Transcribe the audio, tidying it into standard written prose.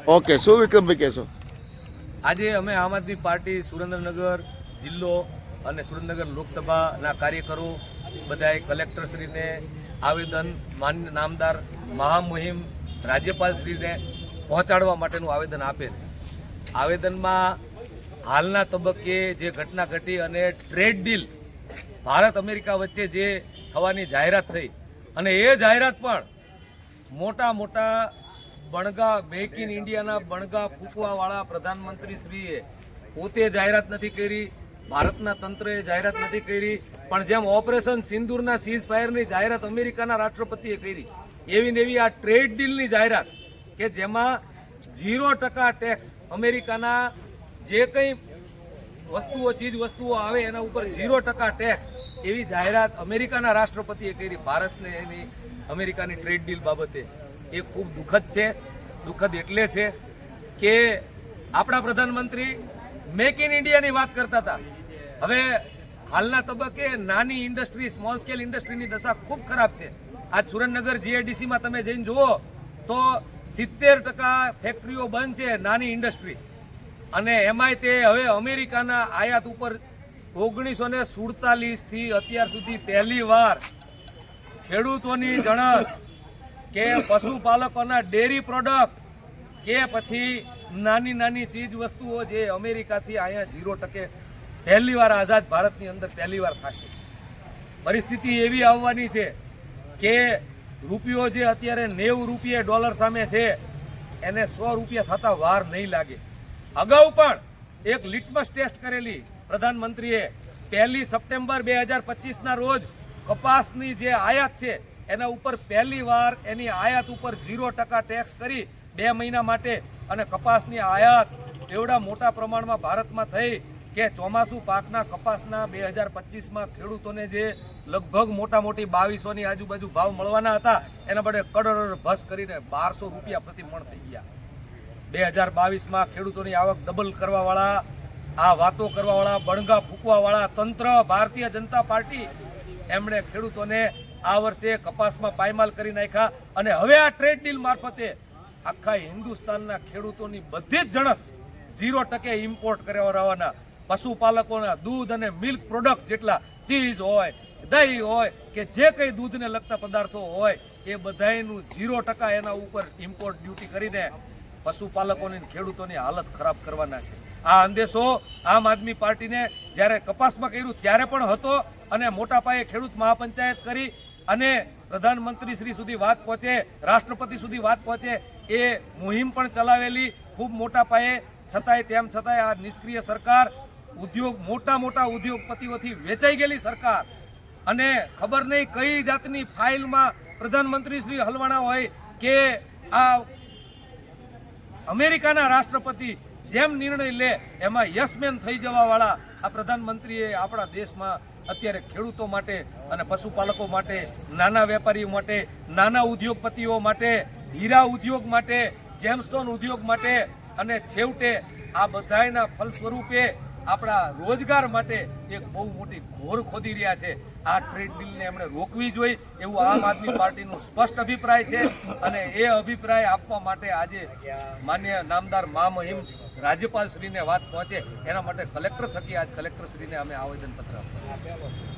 Okay, શું વિક્રમભાઈ કહેશો? આજે અમે આમ આદમી પાર્ટી સુરેન્દ્રનગર જિલ્લો અને સુરેન્દ્રનગર લોકસભાના કાર્યકરો બધાએ કલેક્ટરશ્રીને આવેદન માન્ય નામદાર મહામુહિમ રાજ્યપાલશ્રીને પહોંચાડવા માટેનું આવેદન આપેલ. આવેદનમાં હાલના તબક્કે જે ઘટના ઘટી અને ટ્રેડ ડીલ ભારત અમેરિકા વચ્ચે જે થવાની જાહેરાત થઈ અને એ જાહેરાત પણ મોટા મોટા બણગા મેક ઇન ઇન્ડિયાના બણગા ફૂંકવાવાળા પ્રધાનમંત્રીશ્રીએ પોતે જાહેરાત નથી કરી, ભારતના તંત્રએ જાહેરાત નથી કરી, પણ જેમ ઓપરેશન સિંદૂરના સીઝ ફાયરની જાહેરાત અમેરિકાના રાષ્ટ્રપતિએ કરી એવી ને એવી આ ટ્રેડ ડીલની જાહેરાત કે જેમાં 0% ટેક્સ અમેરિકાના જે કંઈ વસ્તુઓ ચીજ વસ્તુઓ આવે એના ઉપર 0% ટેક્સ એવી જાહેરાત અમેરિકાના રાષ્ટ્રપતિએ કરી ભારતને એની અમેરિકાની ટ્રેડ ડીલ બાબતે. એ ખૂબ દુઃખદ છે. દુઃખદ એટલે છે કે આપણા પ્રધાનમંત્રી મેક ઇન ઇન્ડિયાની વાત કરતા હતા. હવે હાલના તબક્કે નાની ઇન્ડસ્ટ્રી, સ્મોલ સ્કેલ ઇન્ડસ્ટ્રીની દશા ખૂબ ખરાબ છે. આજ સુરેન્દ્રનગર જીઆઈડીસીમાં તમે જઈને જુઓ તો 70% ફેક્ટરીઓ બંધ છે, નાની ઇન્ડસ્ટ્રી. અને એમાંય તે હવે અમેરિકાના આયાત ઉપર 1947થી અત્યાર સુધી પહેલી વાર ખેડૂતોની જણસ કે પશુપાલકોના ડેરી પ્રોડક્ટ કે પછી નાની નાની ચીજ વસ્તુઓ જે અમેરિકાથી અહીંયા 0% પહેલી વાર આઝાદ ભારતની અંદર પહેલી વાર થશે. પરિસ્થિતિ એવી આવવાની છે કે રૂપિયો જે અત્યારે 90 રૂપિયે ડોલર સામે છે એને 100 રૂપિયા થતા વાર નહીં લાગે. અગાઉ પણ એક લિટમસ ટેસ્ટ કરેલી પ્રધાનમંત્રીએ 1 સપ્ટેમ્બર 2025ના રોજ કપાસની જે આયાત છે એના ઉપર પહેલી વાર એની આયાત ઉપર 0% ટેક્સ કરી 2 મહિના માટે. અને કપાસની આયાત એવડા મોટા પ્રમાણમાં ભારતમાં થઈ કે ચોમાસુ પાકના કપાસના 2025માં ખેડૂતોને જે લગભગ મોટી 2200ની આજુબાજુ ભાવ મળવાના હતા એના બદલે કરોડ ભસ કરીને 1200 રૂપિયા પ્રતિ મણ થઈ ગયા. 2022માં ખેડૂતોની આવક ડબલ કરવાવાળા, આ વાતો કરવાવાળા, બણગા ફૂંકવાવાળા તંત્ર ભારતીય જનતા પાર્ટી એમણે ખેડૂતોને આ વર્ષે કપાસમાં પાયમાલ કરી નાખ્યા. અને હવે આ ટ્રેડ ડીલ મારફતે આખા હિન્દુસ્તાનના ખેડૂતોની બધી જ જણસ 0% ઇમ્પોર્ટ કરવાના, પશુપાલકોના દૂધ અને મિલ્ક પ્રોડક્ટ જેટલા ચીઝ હોય, દહીં હોય કે જે કંઈ દૂધને લગતા પદાર્થો હોય એ બધાનું 0% એના ઉપર ઇમ્પોર્ટ ડ્યુટી કરીને પશુપાલકોની ખેડૂતોની હાલત ખરાબ કરવાના છે. આ અંદેશો આમ આદમી પાર્ટીને જ્યારે કપાસમાં કર્યું ત્યારે પણ હતો અને મોટા પાયે ખેડૂત મહાપંચાયત કરી અને પ્રધાનમંત્રી શ્રી સુધી વાત પહોંચે, રાષ્ટ્રપતિ સુધી વાત પહોંચે એ મુહિમ પણ ચલાવેલી ખૂબ મોટા પાયે. છતાંય આ નિષ્ક્રિય સરકાર, મોટા ઉદ્યોગપતિઓથી વેચાઈ ગયેલી સરકાર અને ખબર નહીં કઈ જાતની ફાઇલમાં પ્રધાનમંત્રી શ્રી હલવાણા હોય કે આ અમેરિકાના રાષ્ટ્રપતિ જેમ નિર્ણય લે એમાં યસમેન થઈ જવાવાળા આ પ્રધાનમંત્રીએ આપણા દેશમાં અત્યારે ખેડૂતો માટે અને પશુપાલકો માટે, નાના વેપારીઓ માટે, નાના ઉદ્યોગપતિઓ માટે, હીરા ઉદ્યોગ માટે, જેમસ્ટોન ઉદ્યોગ માટે અને છેવટે આ બધાના ફલ સ્વરૂપે આપણા રોજગાર માટે એક બહુ મોટી ઘોર ખોદી રહ્યા છે. આ ટ્રેડ ડીલને એમણે રોકવી જોઈએ એવું આમ આદમી પાર્ટીનું સ્પષ્ટ અભિપ્રાય છે. અને એ અભિપ્રાય આપવા માટે આજે માન્ય નામદાર મહામહિમ રાજ્યપાલશ્રીને વાત પહોંચે એના માટે કલેક્ટર થકી આજ કલેક્ટરશ્રીને અમે આવેદનપત્ર આપ્યું.